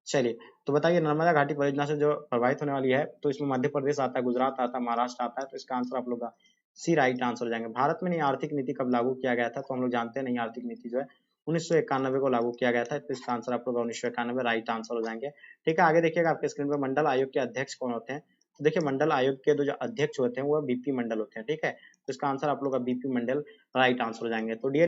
चलिए, तो बताइए, नर्मदा घाटी परियोजना से जो प्रभावित होने वाली है, तो इसमें मध्य प्रदेश आता है, गुजरात आता है, महाराष्ट्र आता है। तो इसका आंसर आप लोग का सी राइट आंसर हो जाएंगे। भारत में नई आर्थिक नीति कब लागू किया गया था? तो हम लोग जानते हैं नई आर्थिक नीति जो है 1991 को लागू किया गया था। तो इसका आंसर आप लोग का 1991 राइट आंसर हो जाएंगे, ठीक है। आगे देखिएगा, आपके स्क्रीन पर मंडल आयोग के अध्यक्ष कौन होते हैं? तो देखिए, मंडल आयोग के जो अध्यक्ष होते हैं वो बीपी मंडल होते हैं, ठीक है। तो इसका आंसर आप लोग का बीपी मंडल राइट आंसर हो जाएंगे। तो डियर